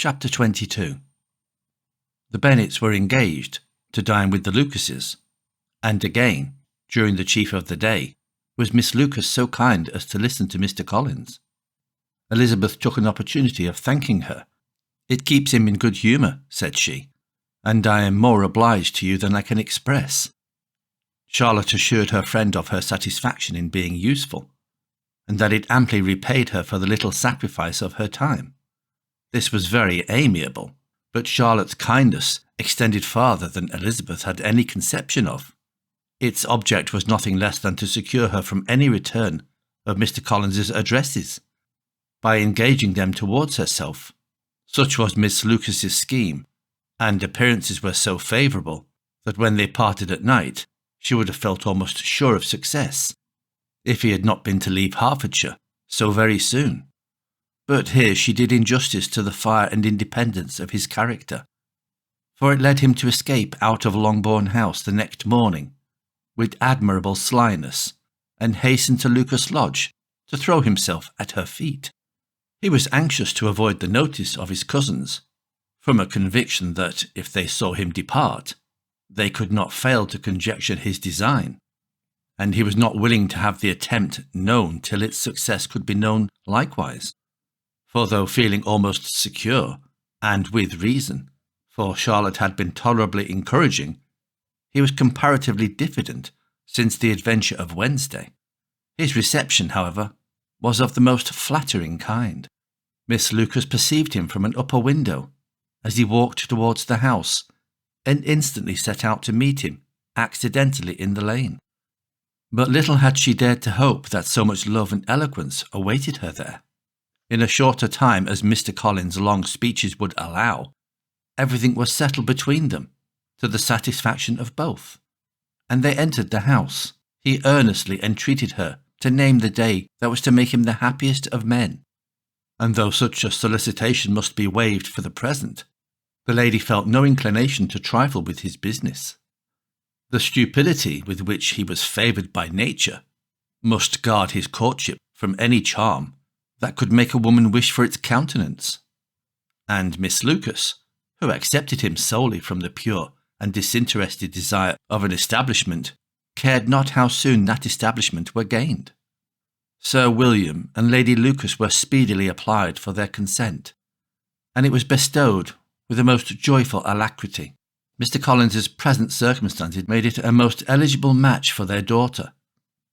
Chapter 22. The Bennets were engaged to dine with the Lucases, and again, during the chief of the day, was Miss Lucas so kind as to listen to Mr. Collins. Elizabeth took an opportunity of thanking her. "It keeps him in good humour," said she, "and I am more obliged to you than I can express." Charlotte assured her friend of her satisfaction in being useful, and that it amply repaid her for the little sacrifice of her time. This was very amiable, but Charlotte's kindness extended farther than Elizabeth had any conception of. Its object was nothing less than to secure her from any return of Mr. Collins's addresses, by engaging them towards herself. Such was Miss Lucas's scheme, and appearances were so favourable that when they parted at night, she would have felt almost sure of success, if he had not been to leave Hertfordshire so very soon. But here she did injustice to the fire and independence of his character, for it led him to escape out of Longbourn House the next morning, with admirable slyness, and hasten to Lucas Lodge to throw himself at her feet. He was anxious to avoid the notice of his cousins, from a conviction that, if they saw him depart, they could not fail to conjecture his design, and he was not willing to have the attempt known till its success could be known likewise. For though feeling almost secure, and with reason, for Charlotte had been tolerably encouraging, he was comparatively diffident since the adventure of Wednesday. His reception, however, was of the most flattering kind. Miss Lucas perceived him from an upper window as he walked towards the house, and instantly set out to meet him accidentally in the lane. But little had she dared to hope that so much love and eloquence awaited her there. In a shorter time as Mr. Collins' long speeches would allow, everything was settled between them, to the satisfaction of both, and they entered the house. He earnestly entreated her to name the day that was to make him the happiest of men, and though such a solicitation must be waived for the present, the lady felt no inclination to trifle with his business. The stupidity with which he was favoured by nature must guard his courtship from any charm that could make a woman wish for its countenance, and Miss Lucas, who accepted him solely from the pure and disinterested desire of an establishment, cared not how soon that establishment were gained. Sir William and Lady Lucas were speedily applied for their consent, and it was bestowed with a most joyful alacrity. Mr. Collins's present circumstances made it a most eligible match for their daughter,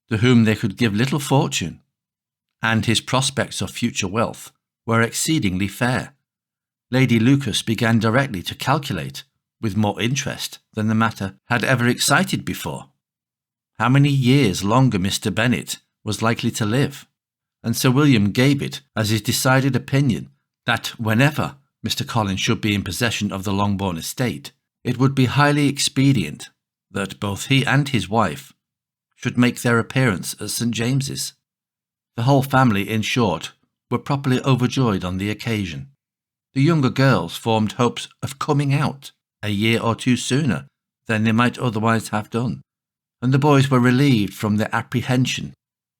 to whom they could give little fortune, and his prospects of future wealth were exceedingly fair. Lady Lucas began directly to calculate, with more interest than the matter had ever excited before, how many years longer Mr. Bennet was likely to live, and Sir William gave it as his decided opinion that whenever Mr. Collins should be in possession of the Longbourn estate, it would be highly expedient that both he and his wife should make their appearance at St. James's. The whole family, in short, were properly overjoyed on the occasion. The younger girls formed hopes of coming out a year or two sooner than they might otherwise have done, and the boys were relieved from their apprehension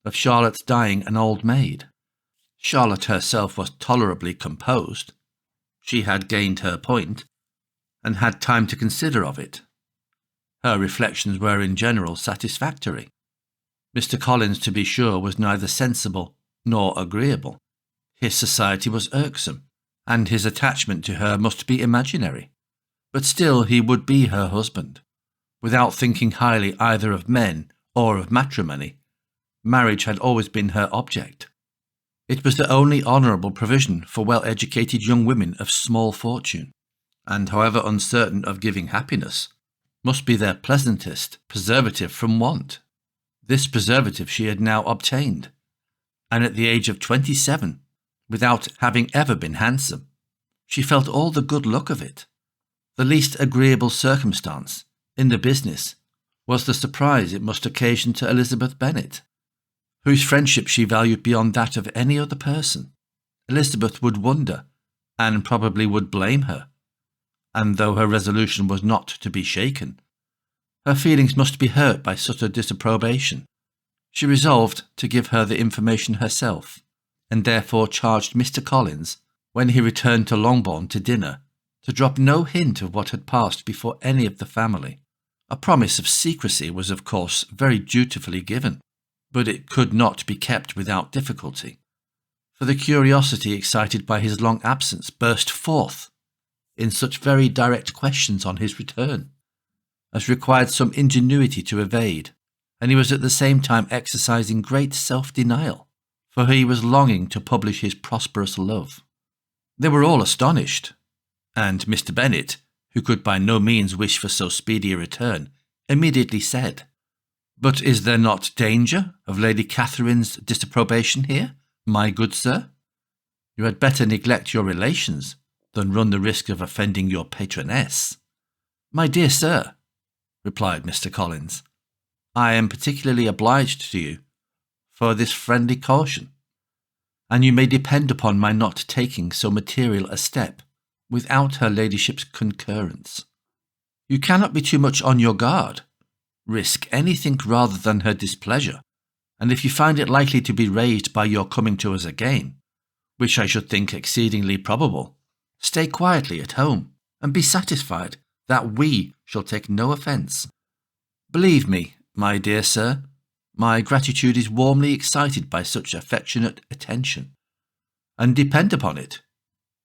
of Charlotte's dying an old maid. Charlotte herself was tolerably composed. She had gained her point, and had time to consider of it. Her reflections were in general satisfactory. Mr. Collins, to be sure, was neither sensible nor agreeable. His society was irksome, and his attachment to her must be imaginary. But still he would be her husband. Without thinking highly either of men or of matrimony, marriage had always been her object. It was the only honourable provision for well-educated young women of small fortune, and however uncertain of giving happiness, must be their pleasantest preservative from want. This preservative she had now obtained, and at the age of 27, without having ever been handsome. She felt all the good luck of it. The least agreeable circumstance in the business was the surprise it must occasion to Elizabeth Bennet, whose friendship she valued beyond that of any other person. Elizabeth would wonder, and probably would blame her, and though her resolution was not to be shaken, her feelings must be hurt by such a disapprobation. She resolved to give her the information herself, and therefore charged Mr. Collins when he returned to Longbourn to dinner, to drop no hint of what had passed before any of the family. A promise of secrecy was, of course, very dutifully given, but it could not be kept without difficulty, for the curiosity excited by his long absence burst forth in such very direct questions on his return, as required some ingenuity to evade, and he was at the same time exercising great self-denial, for he was longing to publish his prosperous love. They were all astonished, and Mr. Bennet, who could by no means wish for so speedy a return, immediately said, "But is there not danger of Lady Catherine's disapprobation here, my good sir? You had better neglect your relations than run the risk of offending your patroness." "My dear sir," replied Mr. Collins, "I am particularly obliged to you for this friendly caution, and you may depend upon my not taking so material a step without her ladyship's concurrence. You cannot be too much on your guard. Risk anything rather than her displeasure, and if you find it likely to be raised by your coming to us again, which I should think exceedingly probable, stay quietly at home, and be satisfied that we shall take no offence. Believe me, my dear sir, my gratitude is warmly excited by such affectionate attention, and depend upon it,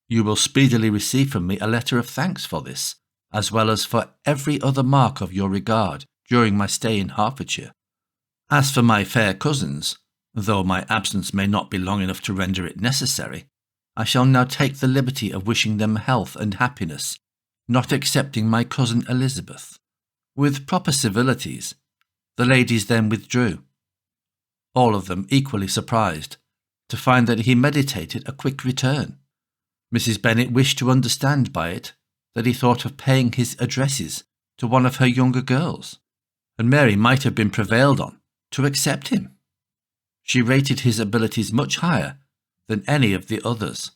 you will speedily receive from me a letter of thanks for this, as well as for every other mark of your regard during my stay in Hertfordshire. As for my fair cousins, though my absence may not be long enough to render it necessary, I shall now take the liberty of wishing them health and happiness, not excepting my cousin Elizabeth." With proper civilities, the ladies then withdrew, all of them equally surprised to find that he meditated a quick return. Mrs. Bennet wished to understand by it that he thought of paying his addresses to one of her younger girls, and Mary might have been prevailed on to accept him. She rated his abilities much higher than any of the others.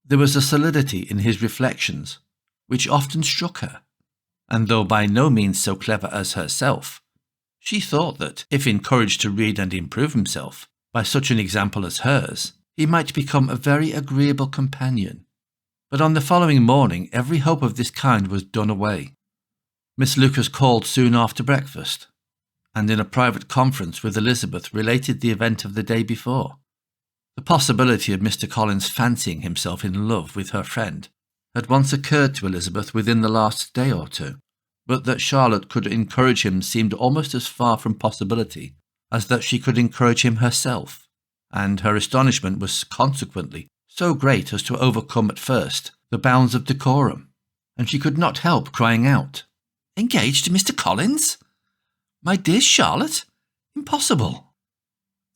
There was a solidity in his reflections which often struck her, and though by no means so clever as herself, she thought that, if encouraged to read and improve himself by such an example as hers, he might become a very agreeable companion. But on the following morning every hope of this kind was done away. Miss Lucas called soon after breakfast, and in a private conference with Elizabeth related the event of the day before. The possibility of Mr. Collins fancying himself in love with her friend had once occurred to Elizabeth within the last day or two, but that Charlotte could encourage him seemed almost as far from possibility as that she could encourage him herself, and her astonishment was consequently so great as to overcome at first the bounds of decorum, and she could not help crying out, "Engaged to Mr. Collins? My dear Charlotte? Impossible!"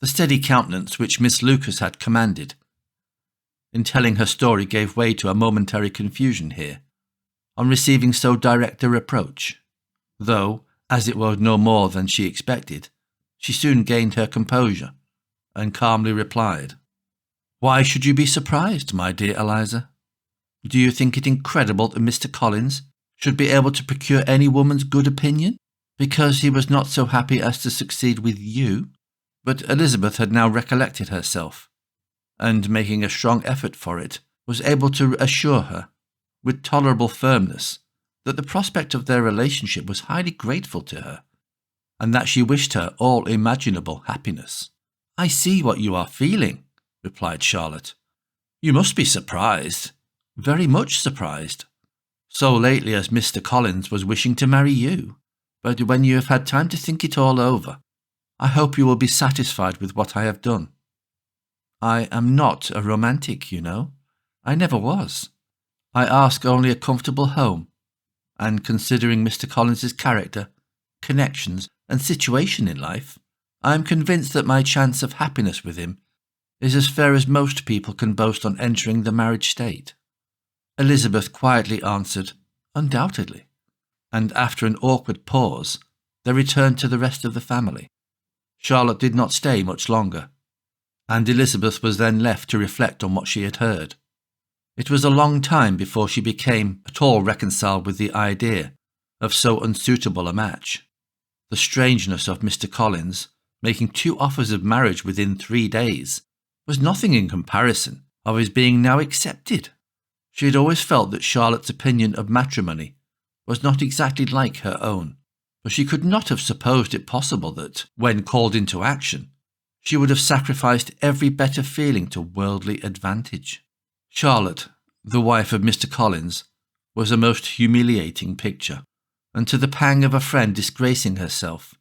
The steady countenance which Miss Lucas had commanded in telling her story gave way to a momentary confusion here, on receiving so direct a reproach, though, as it was no more than she expected, she soon gained her composure, and calmly replied, "Why should you be surprised, my dear Eliza? Do you think it incredible that Mr. Collins should be able to procure any woman's good opinion, because he was not so happy as to succeed with you?" But Elizabeth had now recollected herself, and making a strong effort for it, was able to assure her, with tolerable firmness, that the prospect of their relationship was highly grateful to her, and that she wished her all imaginable happiness. "I see what you are feeling," replied Charlotte. "You must be surprised, very much surprised, so lately as Mr. Collins was wishing to marry you. But when you have had time to think it all over, I hope you will be satisfied with what I have done. I am not a romantic, you know. I never was. I ask only a comfortable home, and considering Mr. Collins's character, connections, and situation in life, I am convinced that my chance of happiness with him is as fair as most people can boast on entering the marriage state." Elizabeth quietly answered, "Undoubtedly," and after an awkward pause, they returned to the rest of the family. Charlotte did not stay much longer, and Elizabeth was then left to reflect on what she had heard. It was a long time before she became at all reconciled with the idea of so unsuitable a match. The strangeness of Mr. Collins making 2 offers of marriage within 3 days was nothing in comparison of his being now accepted. She had always felt that Charlotte's opinion of matrimony was not exactly like her own, but she could not have supposed it possible that, when called into action, she would have sacrificed every better feeling to worldly advantage. Charlotte, the wife of Mr. Collins, was a most humiliating picture, and to the pang of a friend disgracing herself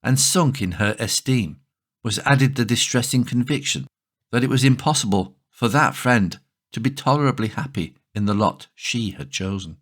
and sunk in her esteem was added the distressing conviction that it was impossible for that friend to be tolerably happy in the lot she had chosen.